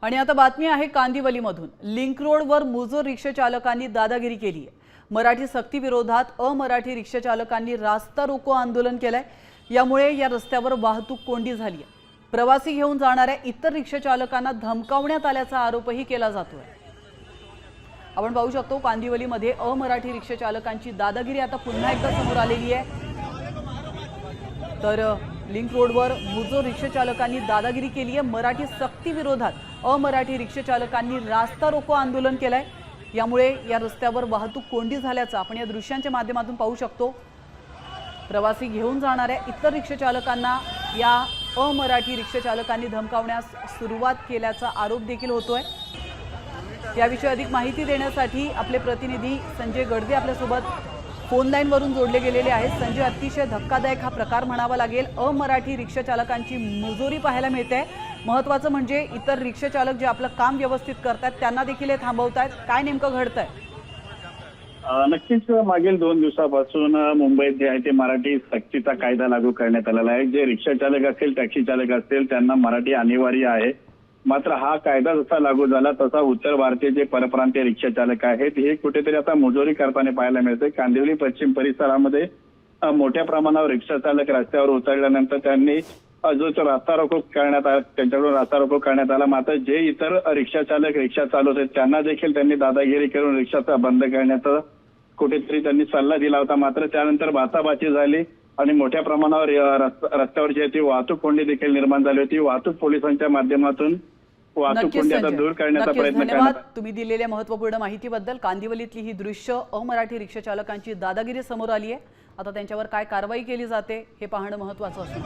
आणि आता बातमी आहे कांदिवलीमधून। लिंक रोडवर मुजोर रिक्षा चालकांनी दादागिरी केली आहे। मराठी सक्ती विरोधात अमराठी रिक्षा चालकांनी रास्ता रोको आंदोलन केलंय। यामुळे या रस्त्यावर वाहतूक कोंडी झाली आहे। प्रवासी घेऊन जाणाऱ्या इतर रिक्षा चालकांना धमकावण्यात आल्याचा आरोपही केला जातोय। आपण पाहू शकतो कांदिवलीमध्ये अमराठी रिक्षा चालकांची दादागिरी आता पुन्हा एकदा समोर आलेली आहे। तर लिंक रोडवर मुजोर रिक्षा चालकांनी दादागिरी केली आहे। मराठी सक्ती विरोधात अमराठी रिक्षा चालकांनी रास्ता रोको आंदोलन केलंय। यामुळे या रस्त्यावर वाहतूक कोंडी झाल्याचं आपण या दृश्यांच्या माध्यमातून पाहू शकतो। प्रवासी घेऊन जाणाऱ्या इतर रिक्षा चालकांना या अमराठी रिक्षा चालकांनी धमकावण्यास सुरुवात केल्याचा आरोप देखील होतोय। याविषयी अधिक माहिती देण्यासाठी आपले प्रतिनिधी संजय गडदे आपल्यासोबत फोन लाईन वरून जोडले गेलेले आहेत। संजय, अतिशय धक्कादायक हा प्रकार म्हणावा लागेल। अमराठी रिक्षा चालकांची मुजोरी पाहायला मिळते। महत्त्वाचं म्हणजे इतर रिक्षा चालक जे आपलं काम व्यवस्थित करतात त्यांना देखील हे थांबवतायत। काय नेमकं घडतंय? नक्कीच मागील 2 दिवसापासून मुंबईत जे आहे ते मराठी सक्तीचा कायदा लागू करण्यात आलेला आहे। जे रिक्षा चालक असतील, टॅक्सी चालक असतील त्यांना मराठी अनिवार्य आहे। मात्र हा कायदा जसा लागू झाला तसा उत्तर भारतीय जे परप्रांतीय रिक्षा चालक आहेत हे कुठेतरी आता मुजोरी करताना पाहायला मिळते। कांदिवली पश्चिम परिसरामध्ये मोठ्या प्रमाणावर रिक्षा चालक रस्त्यावर उतरल्यानंतर त्यांनी जो रास्ता रोको करण्यात आला, त्यांच्याकडून रास्ता रोको करण्यात आला। मात्र जे इतर रिक्षा चालक रिक्षा चालवत त्यांना देखील त्यांनी दादागिरी करून रिक्षा बंद करण्याचा कुठेतरी त्यांनी सल्ला दिला होता। मात्र त्यानंतर बाचाबाची झाली आणि मोठ्या प्रमाणावर रस्त्यावर जी ती वाहतूक कोंडी देखील निर्माण झाली होती। वाहतूक पोलिसांच्या माध्यमातून वाहतूक कोंडी आता दूर करण्याचा प्रयत्न करण्यात। तुम्ही दिलेल्या महत्त्वपूर्ण माहितीबद्दल। कांदिवलीतली ही दृश्य अमराठी रिक्षा चालकांची दादागिरी समोर आली आहे। आता त्यांच्यावर काय कारवाई केली जाते हे पाहणं महत्त्वाचं असेल।